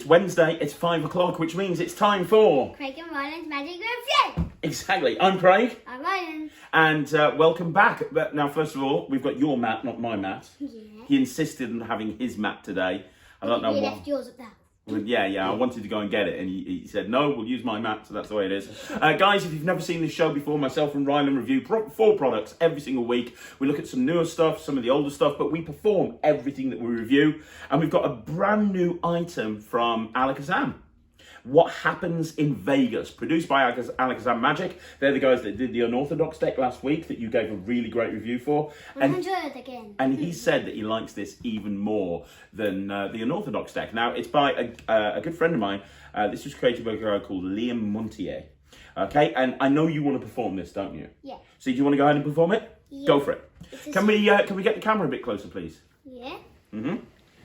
It's Wednesday, it's 5 o'clock, which means it's time for... Craig and Ryland's Magic Review! Exactly. I'm Craig. I'm Ryland. And welcome back. But now, first of all, we've got your mat, not my mat. Yeah. He insisted on having his mat today. I don't know why. You left yours at that. Well, yeah, I wanted to go and get it, and he said, no, we'll use my mat, so that's the way it is. Guys, if you've never seen this show before, myself and Ryland review 4 products every single week. We look at some newer stuff, some of the older stuff, but we perform everything that we review. And we've got a brand new item from Alakazam. What Happens in Vegas, produced by Alakazam Magic. They're the guys that did the Unorthodox deck last week that you gave a really great review for. And again. And he said that he likes this even more than the Unorthodox deck. Now, it's by a good friend of mine. This was created by a guy called Montier. Okay, and I know you want to perform this, don't you? Yeah. So do you want to go ahead and perform it? Yeah. Go for it. Can we get the camera a bit closer, please? Yeah. Mm-hmm.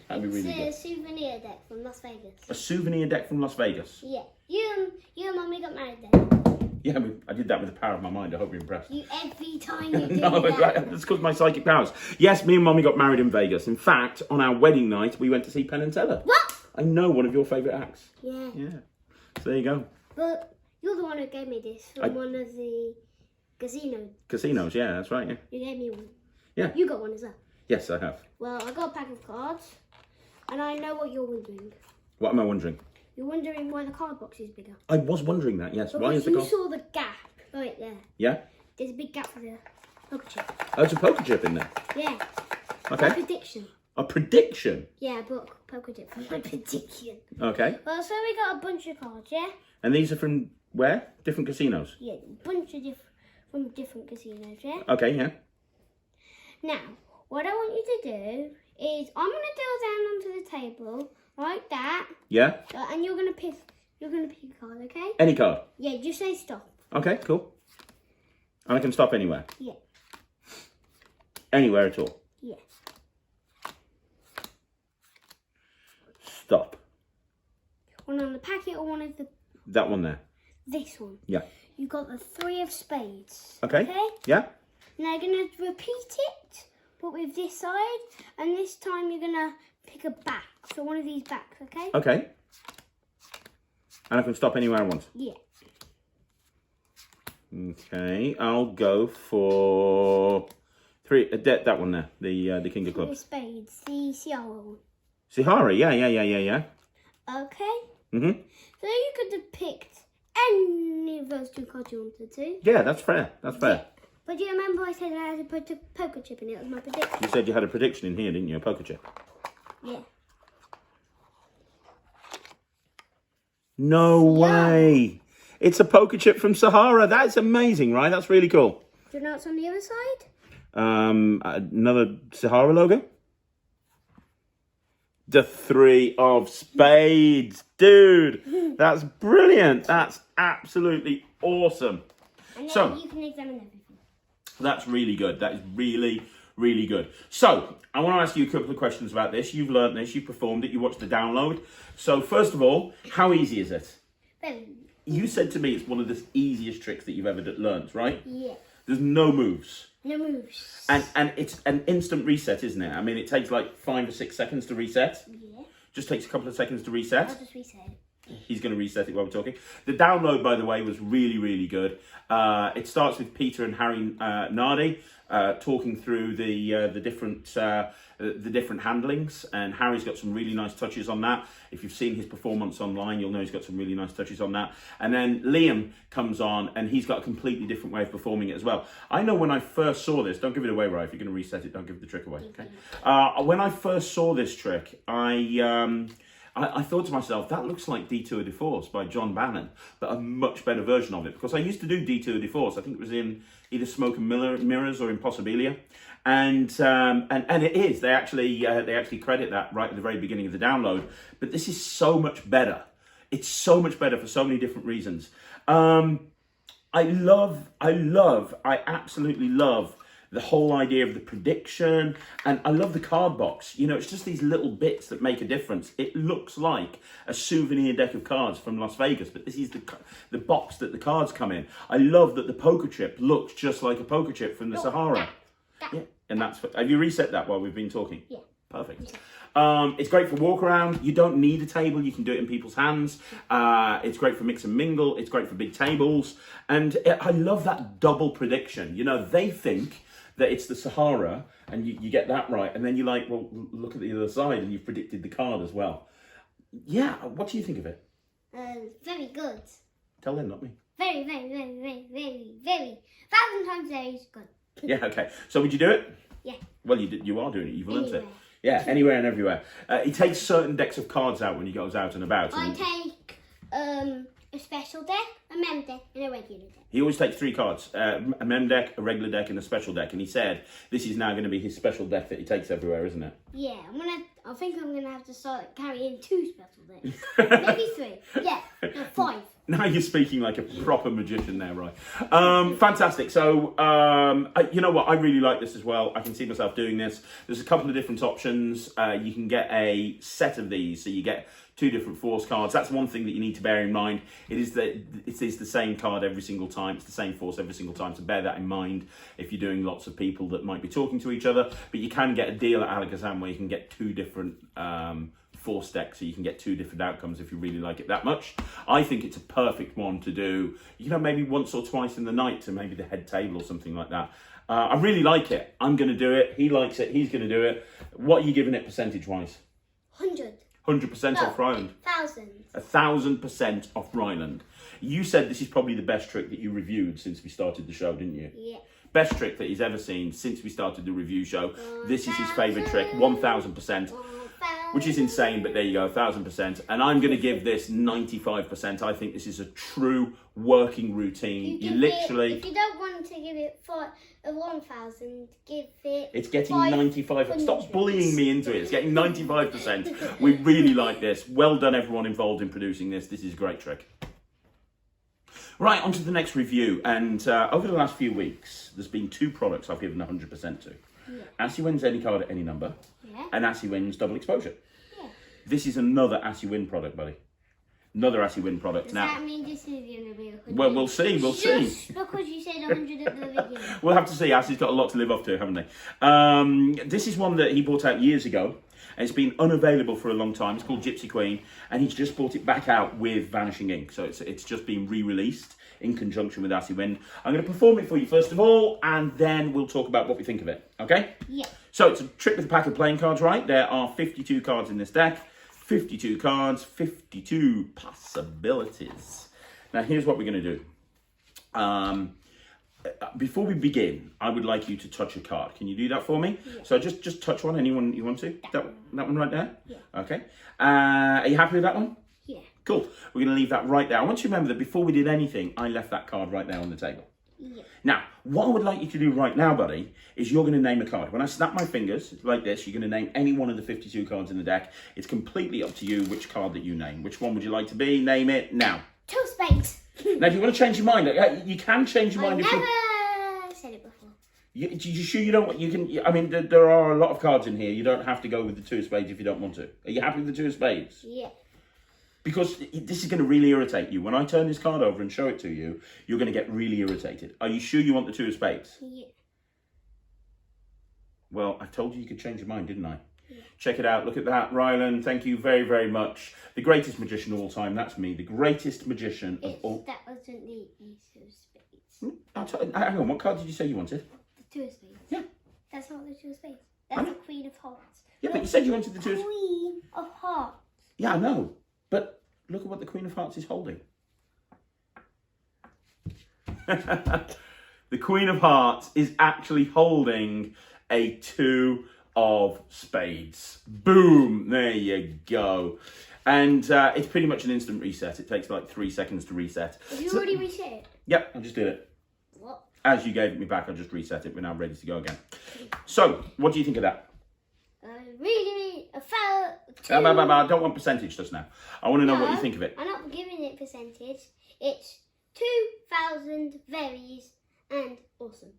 That'd be really good. It's a souvenir deck from Las Vegas. A souvenir deck from Las Vegas. Yeah. You and Mummy got married then. Yeah, I did that with the power of my mind. I hope you're impressed. Every time you do No, that. that's because my psychic powers. Yes, me and Mummy got married in Vegas. In fact, on our wedding night, we went to see Penn and Teller. What? I know, one of your favourite acts. Yeah. Yeah. So there you go. But you're the one who gave me this from one of the casinos. Casinos, yeah, that's right, yeah. You gave me one. Yeah. You got one as well. Yes, I have. Well, I got a pack of cards. And I know what you're wondering. What am I wondering? You're wondering why the card box is bigger. I was wondering that, yes. But Why is the you card... saw the gap right there. Yeah? There's a big gap for the poker chip. Oh, there's a poker chip in there. Yeah. Okay. My prediction. A prediction? Yeah, book poker chip for my prediction. Okay. Well, so we got a bunch of cards, yeah? And these are from where? Different casinos? Yeah, a bunch of from different casinos, yeah? Okay, yeah. Now, what I want you to do is I'm gonna go down onto the table like that. Yeah? And you're gonna pick a card, okay? Any card? Yeah, just say stop. Okay, cool. And I can stop anywhere? Yeah. Anywhere at all? Yeah. Stop. One on the packet or one of the... That one there? This one. Yeah. You got the 3 of spades. Okay. Yeah? Now you're going to repeat it, but with this side, and this time you're going to pick a back. So one of these backs, okay? Okay. And I can stop anywhere I want? Yeah. Okay, I'll go for 3, that one there, the King of 3 Clubs. of spades, the Sierra one. Sihara, yeah. Okay. Mm-hmm. So you could have picked any of those 2 cards you wanted to. Yeah, that's fair, that's fair. Yeah. But do you remember I said I had to put a poker chip in it? That was my prediction. You said you had a prediction in here, didn't you? A poker chip. Yeah. No way! It's a poker chip from Sahara. That's amazing, right? That's really cool. Do you know what's on the other side? Another Sahara logo? The 3 of spades. Dude, that's brilliant. That's absolutely awesome. And now So, you can examine everything. that's really good. That is really, really good. So, I want to ask you a couple of questions about this. You've learnt this, you've performed it, you watched the download. So, first of all, how easy is it? Very. You said to me it's one of the easiest tricks that you've ever learnt, right? Yeah. There's no moves. No moves. And it's an instant reset, isn't it? I mean, it takes like 5 or 6 seconds to reset. Yeah. Just takes a couple of seconds to reset. I'll just reset it. He's going to reset it while we're talking. The download, by the way, was really, really good. It starts with Peter and Harry Nardi talking through the different handlings, and Harry's got some really nice touches on that. If you've seen his performance online, you'll know he's got some really nice touches on that. And then Liam comes on, and he's got a completely different way of performing it as well. I know when I first saw this, don't give it away, Rai. If you're going to reset it, don't give the trick away. Okay. When I first saw this trick, I thought to myself, that looks like Detour de Force by John Bannon, but a much better version of it. Because I used to do Detour de Force. I think it was in either Smoke and Mirrors or Impossibilia. And it is. They actually credit that right at the very beginning of the download. But this is so much better. It's so much better for so many different reasons. I absolutely love the whole idea of the prediction, and I love the card box. You know, it's just these little bits that make a difference. It looks like a souvenir deck of cards from Las Vegas, but this is the box that the cards come in. I love that the poker chip looks just like a poker chip from the Sahara. Yeah, and that's... Have you reset that while we've been talking? Yeah. Perfect. It's great for walk around. You don't need a table. You can do it in people's hands. It's great for mix and mingle. It's great for big tables. And I love that double prediction. You know, they think that it's the Sahara and you get that right. And then you're like, well, look at the other side and you've predicted the card as well. Yeah. What do you think of it? Very good. Tell them, not me. Very, very, very, very, very, very, 1,000 times very good. Yeah, okay. So would you do it? Yeah. Well, you are doing it. You've learned it. Anywhere. Yeah, anywhere and everywhere. He takes certain decks of cards out when he goes out and about. I take a special deck, a mem deck, and a regular deck. He always takes 3 cards, a mem deck, a regular deck, and a special deck. And he said this is now going to be his special deck that he takes everywhere, isn't it? Yeah, I think I'm gonna have to start carrying 2 special decks, maybe 3. Yeah, no, 5. Now you're speaking like a proper magician there, right? Fantastic. So, you know what? I really like this as well. I can see myself doing this. There's a couple of different options. You can get a set of these. So you get 2 different force cards. That's one thing that you need to bear in mind. It is the same card every single time. It's the same force every single time. So bear that in mind if you're doing lots of people that might be talking to each other. But you can get a deal at Alakazam where you can get 2 different force decks, so you can get 2 different outcomes if you really like it that much. I think it's a perfect one to do, you know, maybe once or twice in the night to maybe the head table or something like that. I really like it. I'm going to do it. He likes it. He's going to do it. What are you giving it percentage-wise? 100. 100% off Ryland. 1,000. 1,000% off Ryland. You said this is probably the best trick that you reviewed since we started the show, didn't you? Yeah. Best trick that he's ever seen since we started the review show. This is his favourite trick, 1,000%. Which is insane, but there you go, 1,000%. And I'm going to give this 95%. I think this is a true working routine. You literally... if you don't want to give it 1,000, give it... It's getting 95%. Stop bullying me into it. It's getting 95%. We really like this. Well done, everyone involved in producing this. This is a great trick. Right, on to the next review. And over the last few weeks, there's been 2 products I've given 100% to. Yeah. Assy wins any card at any number. Yeah. And Assy wins double exposure. Yeah. This is another Assy win product, buddy. Another Assy win product. Does now, that mean this is going to be 100? Well, we'll see. We'll see. Because you said 100 at the beginning. We'll have to see. Assy's got a lot to live up to, haven't they? This is one that he brought out years ago. And it's been unavailable for a long time. It's called Gypsy Queen. And he's just brought it back out with Vanishing Ink. So it's just been re-released in conjunction with Assy Wind. I'm going to perform it for you first of all, and then we'll talk about what we think of it. Okay? Yeah. So it's a trick with a pack of playing cards, right? There are 52 cards in this deck. 52 cards, 52 possibilities. Now, here's what we're going to do. Before we begin, I would like you to touch a card. Can you do that for me? Yeah. So just touch one. Anyone you want to? That one right there? Yeah. Okay. Are you happy with that one? Yeah. Cool. We're going to leave that right there. I want you to remember that before we did anything, I left that card right there on the table. Yeah. Now, what I would like you to do right now, buddy, is you're going to name a card. When I snap my fingers like this, you're going to name any one of the 52 cards in the deck. It's completely up to you which card that you name. Which one would you like to be? Name it now. 2 spades. Now, if you want to change your mind, you can change your mind. I never said it before. You sure you don't want? You can. I mean, there are a lot of cards in here. You don't have to go with the 2 of spades if you don't want to. Are you happy with the 2 of spades? Yeah. Because this is going to really irritate you. When I turn this card over and show it to you, you're going to get really irritated. Are you sure you want the 2 of spades? Yeah. Well, I told you could change your mind, didn't I? Yeah. Check it out. Look at that. Ryland, thank you very, very much. The greatest magician of all time. That's me. The greatest magician of all... That wasn't the Ace of Spades. Hang on. What card did you say you wanted? The 2 of Spades. Yeah. That's not the 2 of Spades. That's the Queen of Hearts. Yeah, but you said you wanted the 2 of... Queen of Hearts. Yeah, I know. But look at what the Queen of Hearts is holding. The Queen of Hearts is actually holding a 2 of Spades. Boom! There you go. And it's pretty much an instant reset. It takes like 3 seconds to reset. Have you already reset it? Yep, I just did it. What? As you gave it me back, I just reset it. We're now ready to go again. So, what do you think of that? Really, a foul. I don't want percentage just now. I want to know what you think of it. I'm not giving it percentage. It's 2,000 berries and awesome.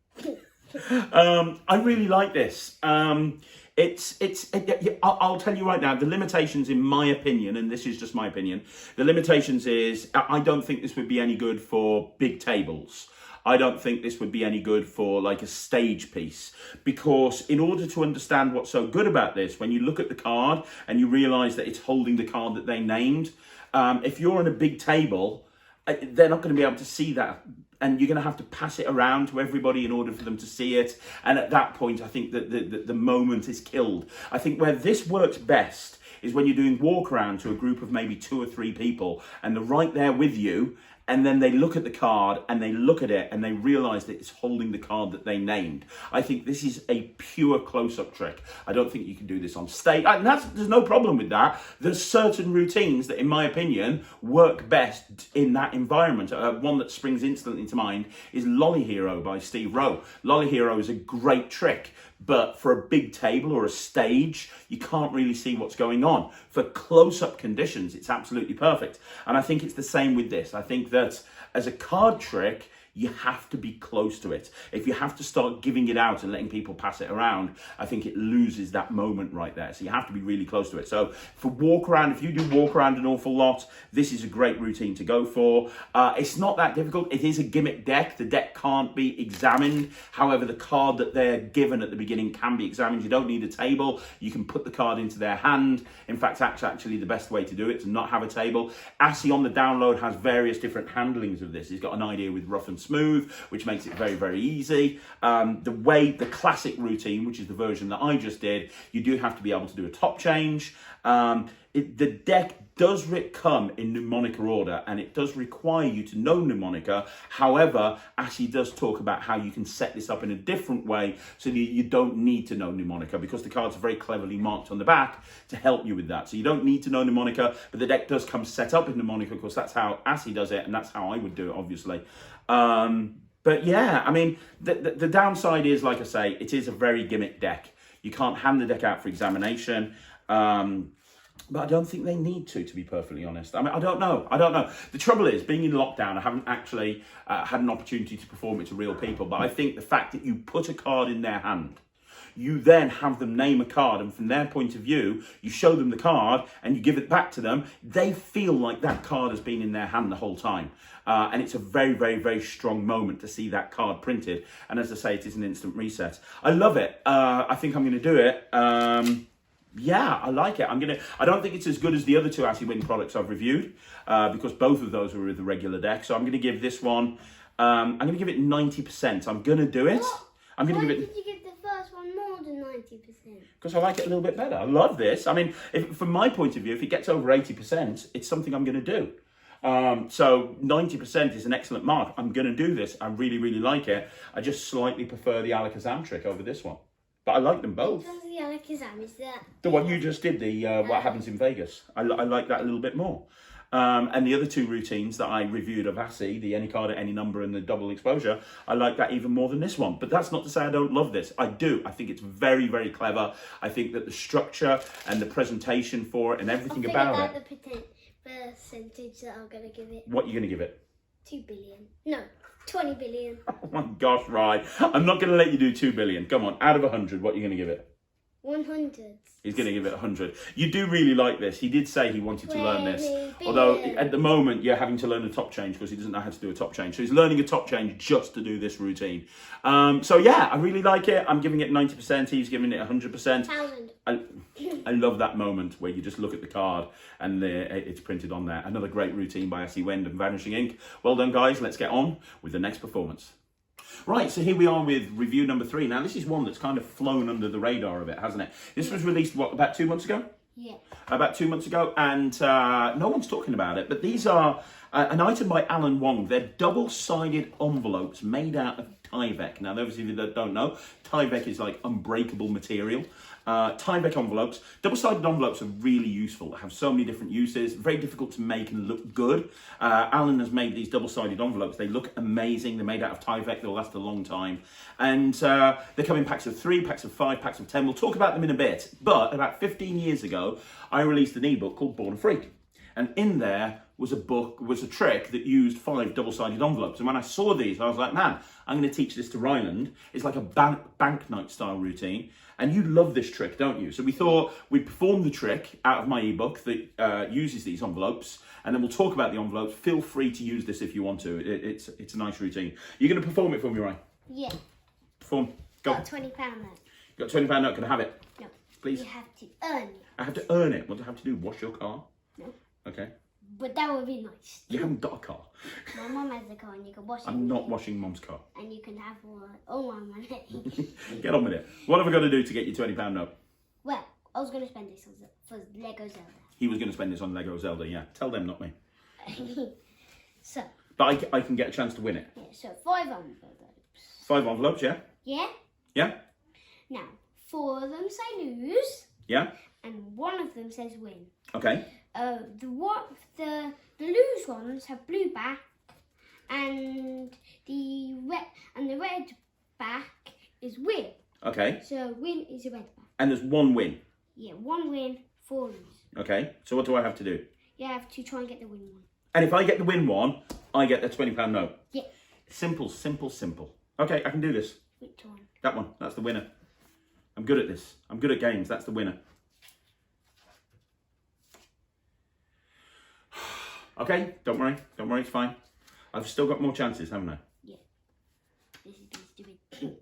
I really like this. I'll tell you right now, the limitations in my opinion, and this is just my opinion, the limitations is I don't think this would be any good for big tables. I don't think this would be any good for like a stage piece, because in order to understand what's so good about this, when you look at the card and you realize that it's holding the card that they named, if you're on a big table, they're not going to be able to see that, and you're going to have to pass it around to everybody in order for them to see it. And at that point, I think that the moment is killed. I think where this works best is when you're doing walk around to a group of maybe 2 or 3 people, and they're right there with you, and then they look at the card and they look at it and they realize that it's holding the card that they named. I think this is a pure close-up trick. I don't think you can do this on stage. And there's no problem with that. There's certain routines that, in my opinion, work best in that environment. One that springs instantly to mind is Lolly Hero by Steve Rowe. Lolly Hero is a great trick, but for a big table or a stage, you can't really see what's going on. For close-up conditions, it's absolutely perfect. And I think it's the same with this. I think that as a card trick, you have to be close to it. If you have to start giving it out and letting people pass it around, I think it loses that moment right there. So you have to be really close to it. So for walk around, if you do walk around an awful lot, this is a great routine to go for. It's not that difficult. It is a gimmick deck. The deck can't be examined. However, the card that they're given at the beginning can be examined. You don't need a table. You can put the card into their hand. In fact, actually the best way to do it is to not have a table. Asi on the download has various different handlings of this. He's got an idea with rough and smooth, which makes it very, very easy. The classic routine, which is the version that I just did, you do have to be able to do a top change. The deck does come in mnemonica order, and it does require you to know mnemonica. However, Ashley does talk about how you can set this up in a different way so that you don't need to know mnemonica, because the cards are very cleverly marked on the back to help you with that. So you don't need to know mnemonica, but the deck does come set up in mnemonica. Of course, that's how Ashley does it, and that's how I would do it, obviously. But yeah, I mean, the downside is, like I say, it is a very gimmick deck. You can't hand the deck out for examination. But I don't think they need to be perfectly honest. I mean, I don't know. The trouble is, being in lockdown, I haven't actually had an opportunity to perform it to real people. But I think the fact that you put a card in their hand, you then have them name a card, and from their point of view, you show them the card and you give it back to them. They feel like that card has been in their hand the whole time. And it's a very, very, very strong moment to see that card printed. And as I say, it is an instant reset. I love it. I think I'm going to do it. Yeah, I like it. I don't think it's as good as the other two Wing products I've reviewed, because both of those were with the regular deck. So I'm going to give this one, I'm going to give it 90%. I'm going to do it. Why did you give the first one more than 90%? Because I like it a little bit better. I love this. I mean, from my point of view, if it gets over 80%, it's something I'm going to do. So 90% is an excellent mark. I'm going to do this. I really, really like it. I just slightly prefer the Alakazam trick over this one. But I like them both. Which one's the Alakazam? Is that the one you just did, the What Happens in Vegas. I like that a little bit more. And the other two routines that I reviewed of Asi, the any card at any number and the double exposure, I like that even more than this one. But that's not to say I don't love this. I do. I think it's very, very clever. I think that the structure and the presentation for it and everything about it. The percentage that I'm going to give it. What are you going to give it? 2 billion. No, 20 billion. Oh my gosh, right. I'm not going to let you do 2 billion. Come on, out of 100, what are you going to give it? 100. He's going to give it 100. You do really like this. He did say he wanted to learn this. Billion. Although at the moment you're having to learn a top change because he doesn't know how to do a top change. So he's learning a top change just to do this routine. So yeah, I really like it. I'm giving it 90%. He's giving it 100%. 1,000. I love that moment where you just look at the card and it's printed on there. Another great routine by S.E. Wend and Vanishing Ink. Well done, guys. Let's get on with the next performance. Right, so here we are with review number 3. Now, this is one that's kind of flown under the radar a bit, hasn't it? This was released, what, about 2 months ago? Yeah. About 2 months ago, and no one's talking about it. But these are an item by Alan Wong. They're double-sided envelopes made out of Tyvek. Now, those of you that don't know, Tyvek is like unbreakable material. Tyvek envelopes. Double-sided envelopes are really useful. They have so many different uses. Very difficult to make and look good. Alan has made these double-sided envelopes. They look amazing. They're made out of Tyvek. They'll last a long time. And they come in packs of 3, packs of 5, packs of 10. We'll talk about them in a bit. But about 15 years ago, I released an ebook called Born a Freak. And in there was a trick that used 5 double-sided envelopes. And when I saw these, I was like, man, I'm going to teach this to Ryland. It's like a banknote style routine. And you love this trick, don't you? So we thought we'd perform the trick out of my ebook that uses these envelopes. And then we'll talk about the envelopes. Feel free to use this if you want to. It's a nice routine. You're going to perform it for me, Ryan? Yeah. Perform. Go. Got a £20 note. Got a £20 note. Can I have it? No. Please. You have to earn it. I have to earn it. What do I have to do? Wash your car? No. Okay. But that would be nice. You haven't got a car. My mum has a car and you can wash it. I'm not washing Mum's car. And you can have all my money. Get on with it. What have I got to do to get your £20 note? Well, I was going to spend this for Lego Zelda. He was going to spend this on Lego Zelda, yeah. Tell them, not me. So. But I can get a chance to win it. Yeah, so 5 envelopes. 5 envelopes, yeah? Yeah? Yeah? Now, 4 of them say lose. Yeah? And 1 of them says win. Okay. The loose ones have blue back, and the red back is win. Okay. So win is a red back. And there's 1 win. Yeah, 1 win, 4 lose. Okay. So what do I have to do? You have to try and get the win one. And if I get the win one, I get the £20 note. Yeah. Simple, simple, simple. Okay, I can do this. Which one? That one. That's the winner. I'm good at this. I'm good at games. That's the winner. Okay, don't worry. Don't worry, it's fine. I've still got more chances, haven't I? Yeah. This is going to be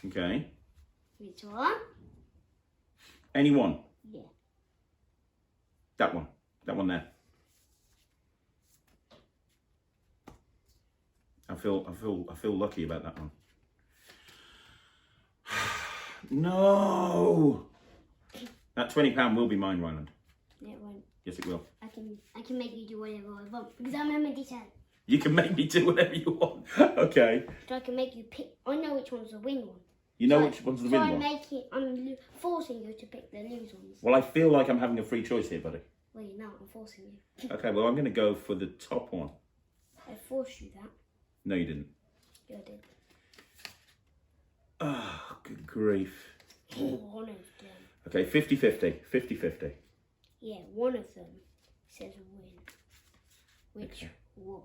Okay. Which one? Any one? Yeah. That one. That one there. I feel lucky about that one. No! That £20 will be mine, Ryland. Yeah, it won't. Yes, it will. I can make you do whatever I want because I'm a detail. You can make me do whatever you want. Okay. So I can make you pick. I know which one's the win one. You know which one's the win one? I'm forcing you to pick the lose ones. Well, I feel like I'm having a free choice here, buddy. Well, you're not. I'm forcing you. Okay, well, I'm going to go for the top one. I forced you that. No, you didn't. Yeah, I did. Oh, good grief. One of them. Okay, 50-50. 50-50. Yeah, one of them says win. Which Okay. one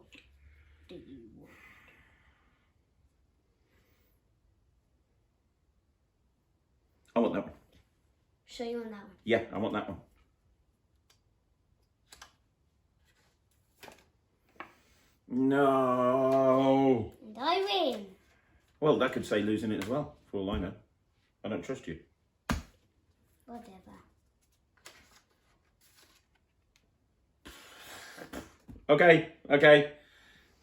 do you want? I want that one. So you want that one? Yeah, I want that one. No. And I win. Well, that could say losing it as well, for all I know. I don't trust you. Whatever. Okay.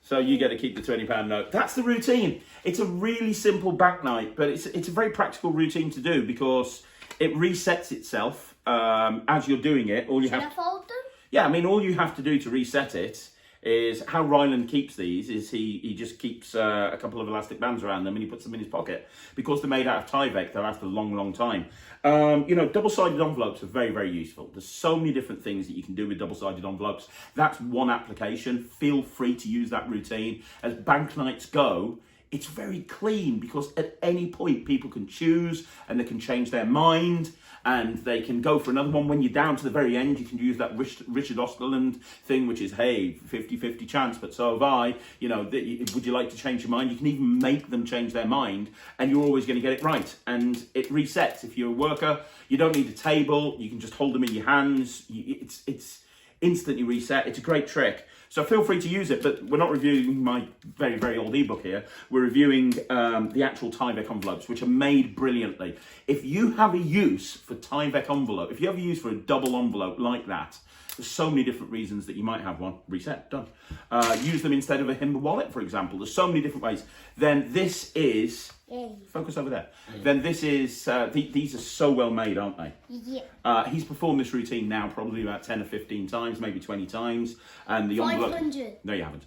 So you get to keep the £20 note. That's the routine. It's a really simple back night, but it's a very practical routine to do because it resets itself as you're doing it. All you Should have I fold them? Yeah, I mean, all you have to do to reset it is how Ryland keeps these is he just keeps a couple of elastic bands around them and he puts them in his pocket. Because they're made out of Tyvek, they'll last a long, long time. Double-sided envelopes are very, very useful. There's so many different things that you can do with double-sided envelopes. That's one application. Feel free to use that routine. As bank nights go, it's very clean because at any point people can choose and they can change their mind and they can go for another one. When you're down to the very end, you can use that Richard Osterland thing, which is, hey, 50-50 chance, but so have I. Would you like to change your mind? You can even make them change their mind and you're always going to get it right. And it resets. If you're a worker, you don't need a table. You can just hold them in your hands. It's instantly reset. It's a great trick. So feel free to use it, but we're not reviewing my very, very old ebook here. We're reviewing the actual Tyvek envelopes, which are made brilliantly. If you have a use for Tyvek envelope, if you have a use for a double envelope like that, there's so many different reasons that you might have one. Reset, done. Use them instead of a Himber wallet, for example. There's so many different ways. Then this is... Focus over there. Then this is... these are so well made, aren't they? Yeah. He's performed this routine now probably about 10 or 15 times, maybe 20 times. And the envelope... 500. No, you haven't.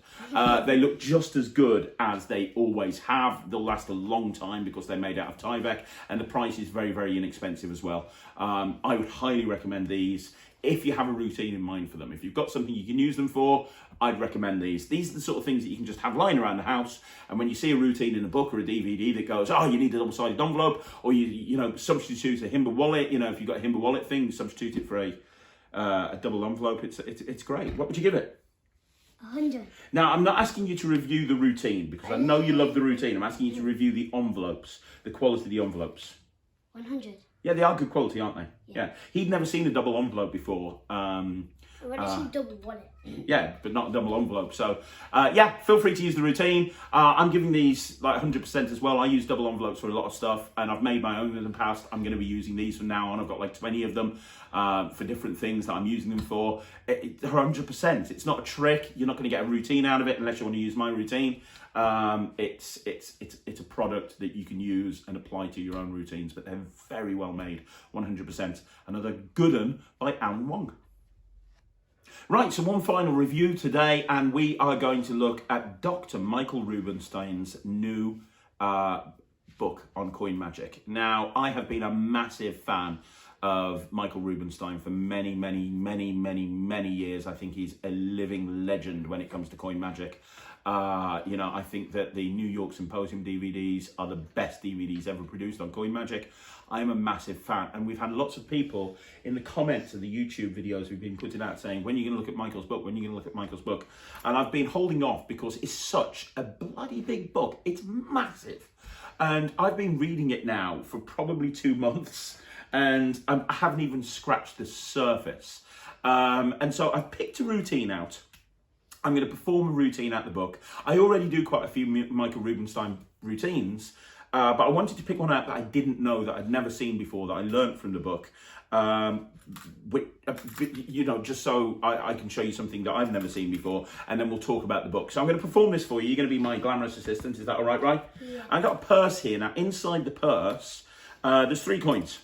They look just as good as they always have. They'll last a long time because they're made out of Tyvek. And the price is very, very inexpensive as well. I would highly recommend these if you have a routine in mind for them. If you've got something you can use them for, I'd recommend these. These are the sort of things that you can just have lying around the house. And when you see a routine in a book or a DVD that goes, oh, you need a double-sided envelope, or you substitute a Himber wallet. If you've got a Himber wallet thing, substitute it for a double envelope. It's great. What would you give it? 100. Now, I'm not asking you to review the routine because I know you love the routine. I'm asking you to review the envelopes, the quality of the envelopes. 100. Yeah, they are good quality, aren't they? Yeah. He'd never seen a double envelope before. I've already seen double wallet. Yeah, but not a double envelope. So, yeah, feel free to use the routine. I'm giving these like 100% as well. I use double envelopes for a lot of stuff, and I've made my own in the past. I'm going to be using these from now on. I've got like 20 of them for different things that I'm using them for. They're 100%. It's not a trick. You're not going to get a routine out of it unless you want to use my routine. It's a product that you can use and apply to your own routines, but they're very well made, 100%. Another good one by Wong. Right, so one final review today, and we are going to look at Dr. Michael Rubinstein's new book on coin magic. Now, I have been a massive fan of Michael Rubinstein for many, many, many, many, many years. I think he's a living legend when it comes to coin magic. You know, I think that the New York Symposium DVDs are the best DVDs ever produced on coin magic. I'm a massive fan, and we've had lots of people in the comments of the YouTube videos we've been putting out saying, when are you going to look at Michael's book? When are you going to look at Michael's book? And I've been holding off because it's such a bloody big book. It's massive. And I've been reading it now for probably 2 months, and I haven't even scratched the surface. And so I've picked a routine out. I'm going to perform a routine out the book. I already do quite a few Michael Rubinstein routines, but I wanted to pick one out that I didn't know, that I'd never seen before, that I learned from the book. You know, just so I can show you something that I've never seen before, and then we'll talk about the book. So I'm going to perform this for you. You're going to be my glamorous assistant. Is that all right, right? Yeah. I've got a purse here. Now, inside the purse, there's 3 coins.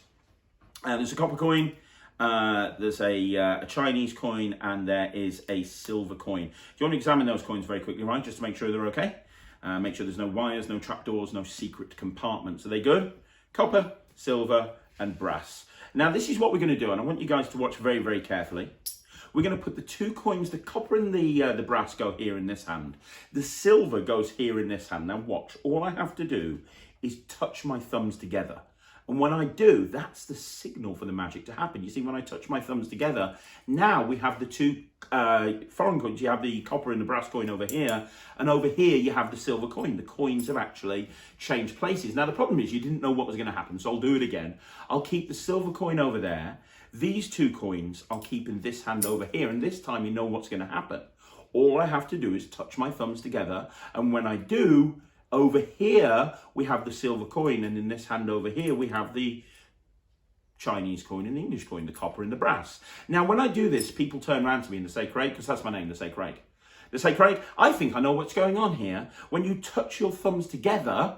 There's a copper coin, there's a Chinese coin, and there is a silver coin. Do you want to examine those coins very quickly, right? Just to make sure they're okay. Make sure there's no wires, no trapdoors, no secret compartments. Are they good? Copper, silver, and brass. Now, this is what we're going to do, and I want you guys to watch very, very carefully. We're going to put the 2 coins, the copper and the brass go here in this hand. The silver goes here in this hand. Now, watch. All I have to do is touch my thumbs together. And when I do, that's the signal for the magic to happen. You see, when I touch my thumbs together, now we have the 2 foreign coins. You have the copper and the brass coin over here, and over here you have the silver coin. The coins have actually changed places. Now, the problem is you didn't know what was going to happen, so I'll do it again. I'll keep the silver coin over there. These 2 coins I'll keep in this hand over here, and this time you know what's going to happen. All I have to do is touch my thumbs together, and when I do, over here, we have the silver coin, and in this hand over here, we have the Chinese coin and the English coin, the copper and the brass. Now, when I do this, people turn around to me and they say, Craig, because that's my name, they say, Craig. They say, Craig, I think I know what's going on here. When you touch your thumbs together,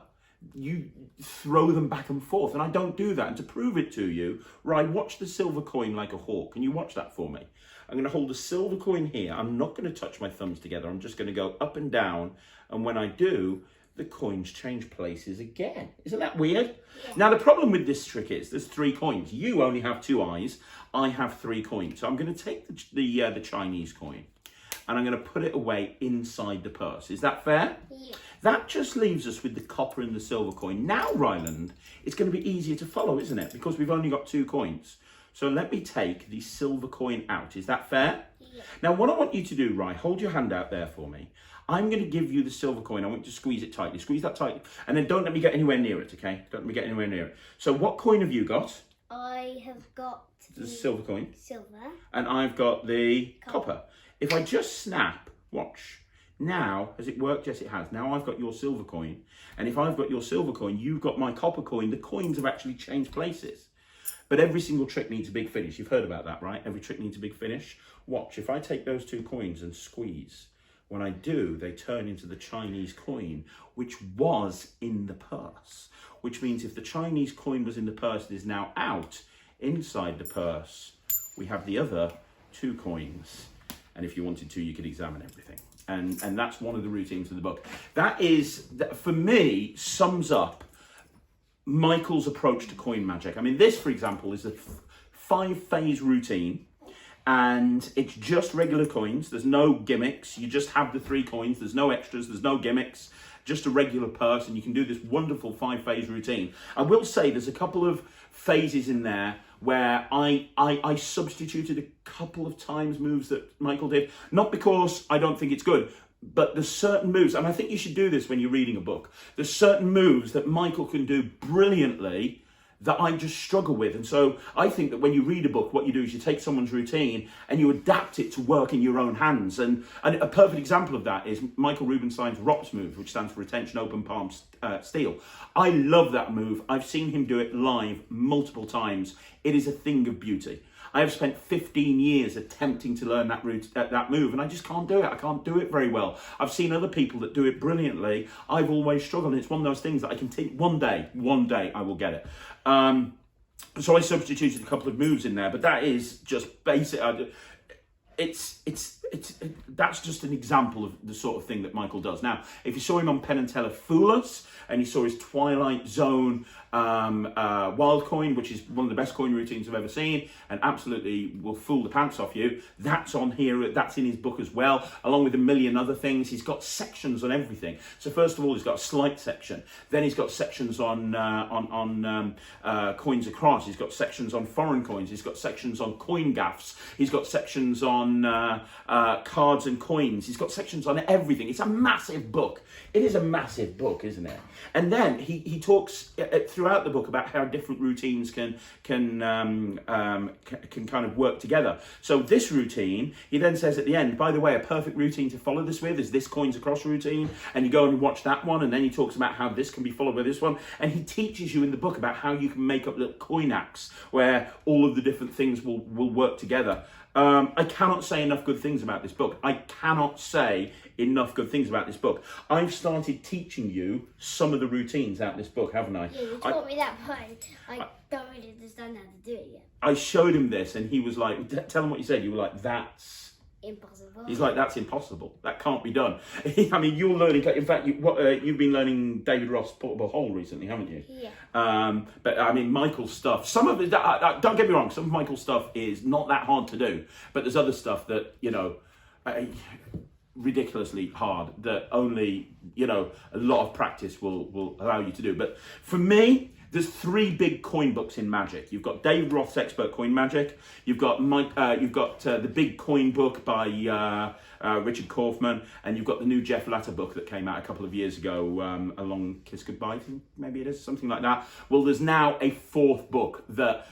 you throw them back and forth, and I don't do that. And to prove it to you, right, watch the silver coin like a hawk. Can you watch that for me? I'm going to hold the silver coin here. I'm not going to touch my thumbs together. I'm just going to go up and down, and when I do, the coins change places again. Isn't that weird? Yeah. Now, the problem with this trick is there's 3 coins. You only have 2 eyes. I have 3 coins. So I'm going to take the Chinese coin, and I'm going to put it away inside the purse. Is that fair? Yeah. That just leaves us with the copper and the silver coin. Now, Ryland, it's going to be easier to follow, isn't it? Because we've only got 2 coins. So let me take the silver coin out. Is that fair? Yeah. Now, what I want you to do, Ry, hold your hand out there for me. I'm going to give you the silver coin. I want you to squeeze it tightly. Squeeze that tightly. And then don't let me get anywhere near it, okay? Don't let me get anywhere near it. So what coin have you got? I have got the silver coin. Silver. And I've got the copper. If I just snap, watch. Now, has it worked? Yes, it has. Now I've got your silver coin. And if I've got your silver coin, you've got my copper coin. The coins have actually changed places. But every single trick needs a big finish. You've heard about that, right? Every trick needs a big finish. Watch. If I take those 2 coins and squeeze, when I do, they turn into the Chinese coin, which was in the purse. Which means if the Chinese coin was in the purse, it is now out. Inside the purse, we have the other 2 coins. And if you wanted to, you could examine everything. And that's one of the routines of the book. That is, for me, sums up Michael's approach to coin magic. I mean, this, for example, is a 5-phase routine. And it's just regular coins. There's no gimmicks. You just have the 3 coins. There's no extras. There's no gimmicks. Just a regular purse. And you can do this wonderful 5-phase routine. I will say there's a couple of phases in there where I substituted a couple of times moves that Michael did, not because I don't think it's good, but there's certain moves, and I think you should do this when you're reading a book. There's certain moves that Michael can do brilliantly that I just struggle with. And so I think that when you read a book, what you do is you take someone's routine and you adapt it to work in your own hands. And a perfect example of that is Michael Rubinstein's ROPS move, which stands for Retention Open Palm Steel. I love that move. I've seen him do it live multiple times. It is a thing of beauty. I have spent 15 years attempting to learn that move, and I just can't do it. I can't do it very well. I've seen other people that do it brilliantly. I've always struggled, and it's one of those things that I can take one day I will get it. So I substituted a couple of moves in there, but that is just basic. That's just an example of the sort of thing that Michael does. Now, if you saw him on Penn and Teller Fool Us, and you saw his Twilight Zone wild coin, which is one of the best coin routines I've ever seen, and absolutely will fool the pants off you. That's on here. That's in his book as well, along with a million other things. He's got sections on everything. So first of all, he's got a slight section. Then he's got sections on coins across. He's got sections on foreign coins. He's got sections on coin gaffs. He's got sections on cards and coins. He's got sections on everything. It's a massive book. It is a massive book, isn't it? And then he talks throughout the book about how different routines can kind of work together. So this routine, he then says at the end, by the way, a perfect routine to follow this with is this coins across routine, and you go and watch that one, and then he talks about how this can be followed by this one, and he teaches you in the book about how you can make up little coin acts where all of the different things will work together. I cannot say enough good things about this book. I cannot say enough good things about this book. I've started teaching you some of the routines out of this book, haven't I? Yeah, you taught me that part. I don't really understand how to do it yet. I showed him this and he was like, tell him what you said. You were like, that's... impossible. He's like, that's impossible. That can't be done. I mean, you're learning... In fact, you've been learning David Roth's Portable Hole recently, haven't you? Yeah. But, I mean, Michael's stuff... Some of it... don't get me wrong. Some of Michael's stuff is not that hard to do. But there's other stuff that, ridiculously hard that only, a lot of practice will allow you to do. But for me... there's three big coin books in Magic. You've got David Roth's Expert Coin Magic. You've got the Big Coin book by Richard Kaufman, and you've got the new Jeff Latter book that came out a couple of years ago, Along Kiss Goodbye, I think maybe it is, something like that. Well, there's now a fourth book that...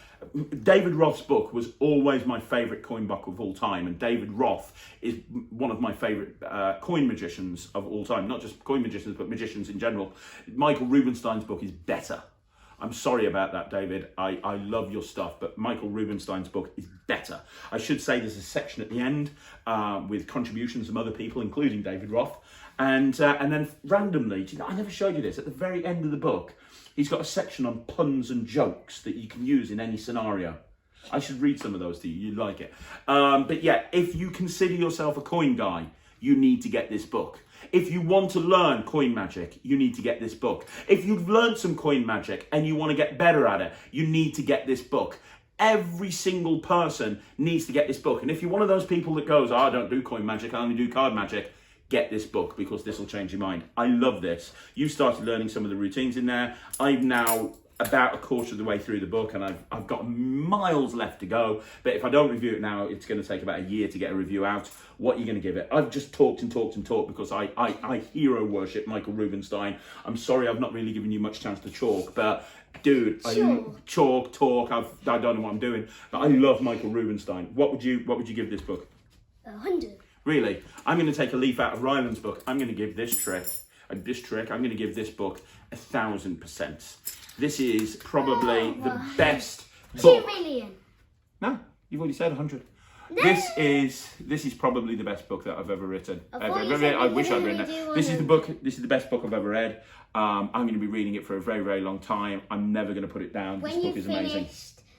David Roth's book was always my favourite coin book of all time, and David Roth is one of my favourite coin magicians of all time. Not just coin magicians, but magicians in general. Michael Rubinstein's book is better. I'm sorry about that, David. I love your stuff, but Michael Rubinstein's book is better. I should say there's a section at the end with contributions from other people, including David Roth. And then randomly, I never showed you this, at the very end of the book, he's got a section on puns and jokes that you can use in any scenario. I should read some of those to you. You'd like it. But yeah, if you consider yourself a coin guy, you need to get this book. If you want to learn coin magic, you need to get this book. If you've learned some coin magic and you want to get better at it, you need to get this book. Every single person needs to get this book. And if you're one of those people that goes, I don't do coin magic, I only do card magic, get this book because this will change your mind. I love this. You started learning some of the routines in there. I'm now about a quarter of the way through the book and I've got miles left to go, but if I don't review it now, it's going to take about a year to get a review out. What are you going to give it? I've just talked because I hero worship Michael Rubinstein. I'm sorry I've not really given you much chance to talk, but dude, I don't know what I'm doing, but I love Michael Rubinstein. What would you give this book? 100. Really? I'm going to take a leaf out of Ryland's book. I'm going to give this trick, I'm going to give this book 1,000%. This is probably the best book. 2 million. No, you've already said 100. No. This is probably the best book that I've ever written. I wish I'd written it. This is the best book I've ever read. I'm going to be reading it for a very, very long time. I'm never going to put it down. This book is amazing.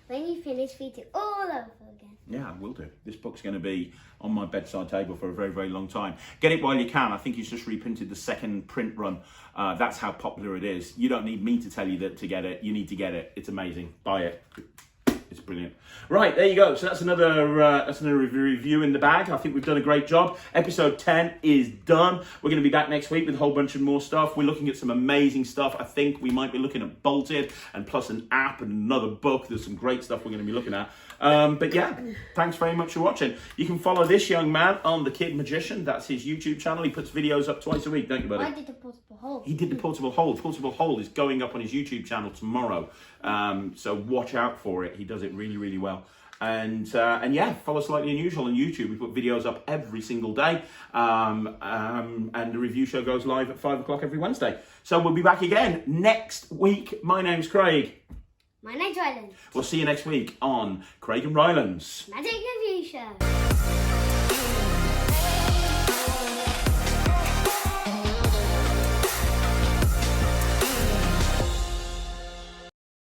When you finish, read it all over again. Yeah, I will do. This book's going to be on my bedside table for a very, very long time. Get it while you can. I think he's just reprinted the second print run. That's how popular it is. You don't need me to tell you that to get it. You need to get it. It's amazing. Buy it. It's brilliant. Right, there you go. So that's another review in the bag. I think we've done a great job. Episode 10 is done. We're going to be back next week with a whole bunch of more stuff. We're looking at some amazing stuff. I think we might be looking at Bolted and plus an app and another book. There's some great stuff we're going to be looking at. But yeah, thanks very much for watching. You can follow this young man on The Kid Magician. That's his YouTube channel. He puts videos up twice a week, don't you, buddy? I did the portable hold. He did the portable hold. Portable hold is going up on his YouTube channel tomorrow. So watch out for it. He does it really, really well. And yeah, follow Slightly Unusual on YouTube. We put videos up every single day. And the review show goes live at 5 o'clock every Wednesday. So we'll be back again next week. My name's Craig. My name's Ryland. We'll see you next week on Craig and Ryland's Magic Review Show.